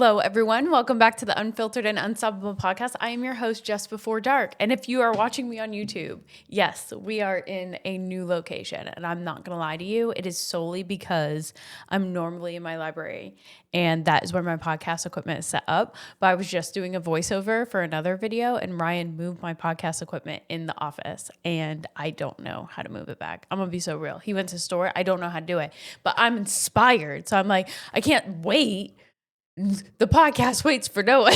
Hello, everyone. Welcome back to the Unfiltered and Unstoppable podcast. I am your host, Just Before Dark. And if you are watching me on YouTube, yes, we are in a new location. And I'm not going to lie to you, it is solely because I'm normally in my library. And that is where my podcast equipment is set up. But I was just doing a voiceover for another video, and Ryan moved my podcast equipment in the office. And I don't know how to move it back. I'm going to be so real. He went to the store. I don't know how to do it. But I'm inspired. So I'm like, I can't wait. The podcast waits for no one.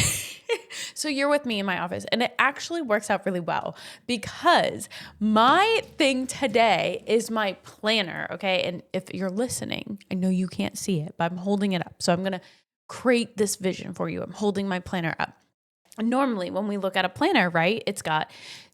So you're with me in my office, and it actually works out really well because my thing today is my planner. Okay. And if you're listening, I know you can't see it, but I'm holding it up. So I'm going to create this vision for you. I'm holding my planner up. Normally, when we look at a planner, right, it's got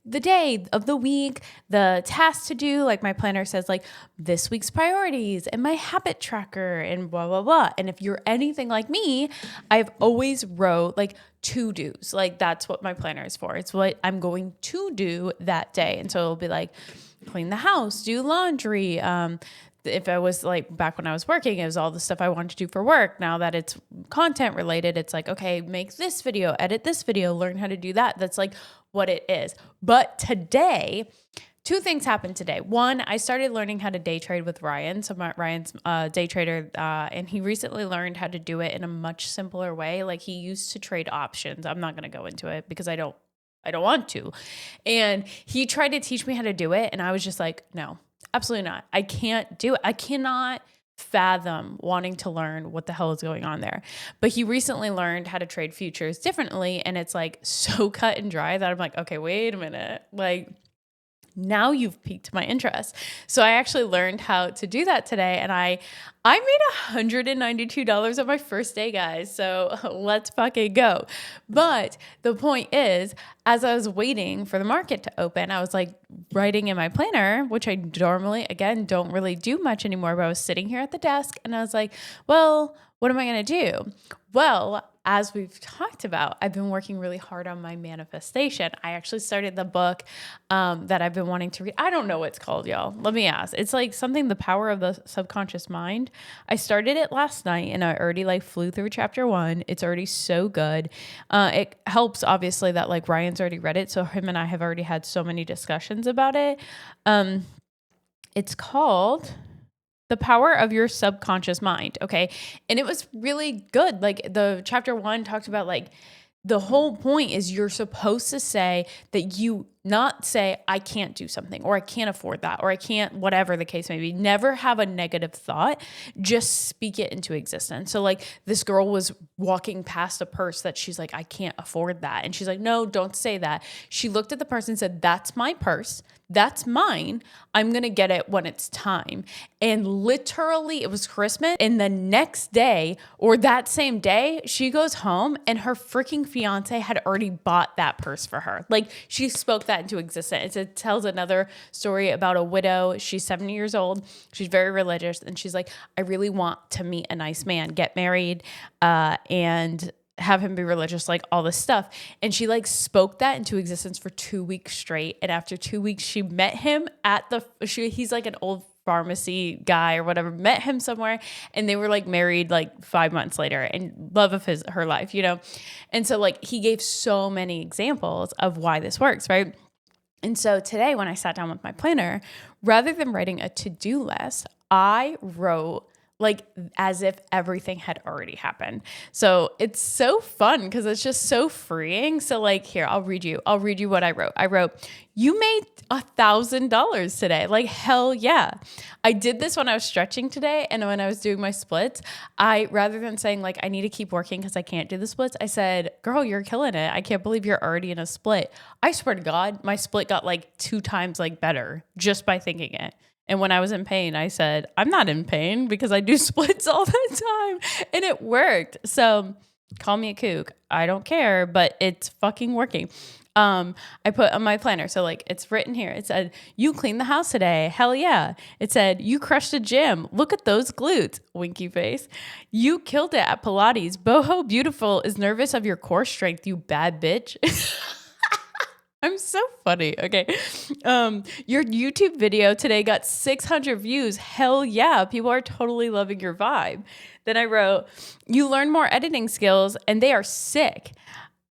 the day of the week, the tasks to do, like my planner says, like this week's priorities and my habit tracker and blah, blah, blah. And if you're anything like me, I've always wrote like to-dos. Like that's what my planner is for. It's what I'm going to do that day. And so it'll be like clean the house, do laundry, if I was like back when I was working, it was all the stuff I wanted to do for work. Now that it's content related, it's like, okay, make this video, edit this video, learn how to do that. That's like what it is. But today, two things happened today. One, I started learning how to day trade with Ryan. So Ryan's day trader, and he recently learned how to do it in a much simpler way. Like he used to trade options. I'm not going to go into it because I don't want to. And he tried to teach me how to do it. And I was just like, no. Absolutely not. I can't do it. I cannot fathom wanting to learn what the hell is going on there. But he recently learned how to trade futures differently. And it's like so cut and dry that I'm like, okay, wait a minute. Like now you've piqued my interest. So I actually learned how to do that today. And I made $192 on my first day, guys. So let's fucking go. But the point is, as I was waiting for the market to open, I was like writing in my planner, which I normally, again, don't really do much anymore. But I was sitting here at the desk and I was like, well, what am I going to do? Well, as we've talked about, I've been working really hard on my manifestation. I actually started the book that I've been wanting to read. I don't know what it's called, y'all. Let me ask. It's like something, The Power of the Subconscious Mind. I started it last night and I already like flew through chapter 1. It's already so good. It helps obviously that like Ryan's already read it. So him and I have already had so many discussions about it. It's called The Power of Your Subconscious Mind. Okay. And it was really good. Like the chapter 1 talked about like the whole point is you're supposed to say that you not say, I can't do something or I can't afford that or I can't, whatever the case may be. Never have a negative thought. Just speak it into existence. So like this girl was walking past a purse that she's like, I can't afford that. And she's like, no, don't say that. She looked at the purse and said, that's my purse. That's mine. I'm going to get it when it's time. And literally it was Christmas. And the next day or that same day, she goes home and her freaking fiance had already bought that purse for her. Like she spoke that into existence. It tells another story about a widow. She's 70 years old. She's very religious. And she's like, I really want to meet a nice man, get married, and have him be religious, like all this stuff. And she like spoke that into existence for 2 weeks straight. And after 2 weeks, she met him at he's like an old pharmacy guy or whatever, met him somewhere. And they were like married like 5 months later and love of her life, you know? And so like he gave so many examples of why this works, right? And so today when I sat down with my planner, rather than writing a to-do list, I wrote like as if everything had already happened. So it's so fun because it's just so freeing. So like here, I'll read you what I wrote. I wrote, you made $1,000 today. Like, hell yeah. I did this when I was stretching today. And when I was doing my splits, rather than saying like, I need to keep working because I can't do the splits, I said, girl, you're killing it. I can't believe you're already in a split. I swear to God, my split got like 2 times like better just by thinking it. And when I was in pain, I said, I'm not in pain because I do splits all the time. And it worked. So call me a kook. I don't care, but it's fucking working. I put on my planner. So like it's written here. It said, you cleaned the house today. Hell yeah. It said, you crushed the gym. Look at those glutes. Winky face. You killed it at Pilates. Boho Beautiful is nervous of your core strength, you bad bitch. I'm so funny. Okay. Your YouTube video today got 600 views. Hell yeah. People are totally loving your vibe. Then I wrote, you learn more editing skills and they are sick.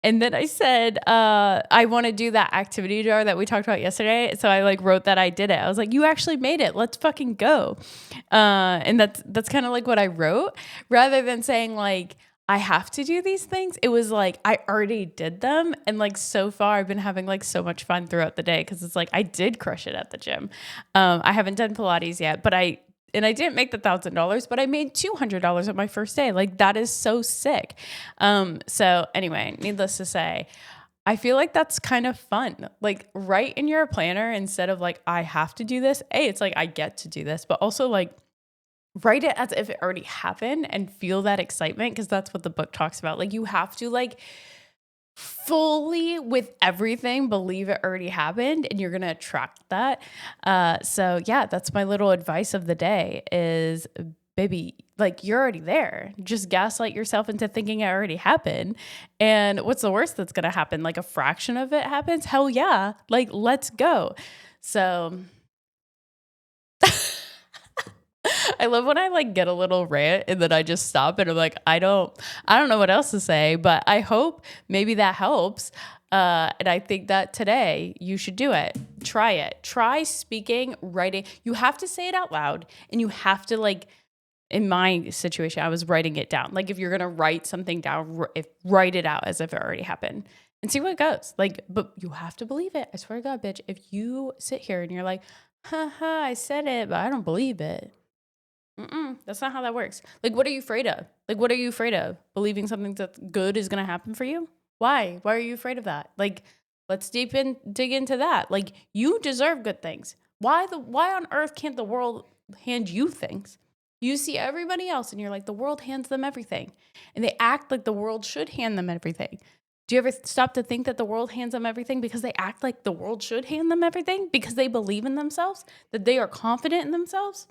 And then I said, I want to do that activity jar that we talked about yesterday. So I like wrote that I did it. I was like, you actually made it. Let's fucking go. And that's kind of like what I wrote, rather than saying like, I have to do these things. It was like, I already did them. And like, so far I've been having like so much fun throughout the day. Cause it's like, I did crush it at the gym. I haven't done Pilates yet, but I didn't make the $1,000, but I made $200 on my first day. Like that is so sick. So anyway, needless to say, I feel like that's kind of fun. Like write in your planner instead of like, I have to do this. It's like, I get to do this, but also like, write it as if it already happened and feel that excitement, because that's what the book talks about. Like you have to like fully with everything believe it already happened, and you're going to attract that. So yeah, that's my little advice of the day is, baby, like you're already there. Just gaslight yourself into thinking it already happened. And what's the worst that's going to happen? Like a fraction of it happens? Hell yeah. Like let's go. So I love when I like get a little rant and then I just stop and I'm like, I don't know what else to say, but I hope maybe that helps. And I think that today you should do it. Try it. Try speaking, writing. You have to say it out loud, and you have to like, in my situation, I was writing it down. Like if you're going to write something down, write it out as if it already happened and see what it goes. Like, but you have to believe it. I swear to God, bitch, if you sit here and you're like, haha, I said it, but I don't believe it. That's not how that works. Like, what are you afraid of? Like, what are you afraid of? Believing something that's good is going to happen for you? Why? Why are you afraid of that? Like, let's dig into that. Like, you deserve good things. Why on earth can't the world hand you things? You see everybody else and you're like, the world hands them everything. And they act like the world should hand them everything. Do you ever stop to think that the world hands them everything because they act like the world should hand them everything? Because they believe in themselves? That they are confident in themselves?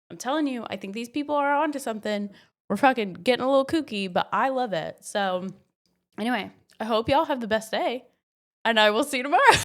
I'm telling you, I think these people are onto something. We're fucking getting a little kooky, but I love it. So anyway, I hope y'all have the best day, and I will see you tomorrow.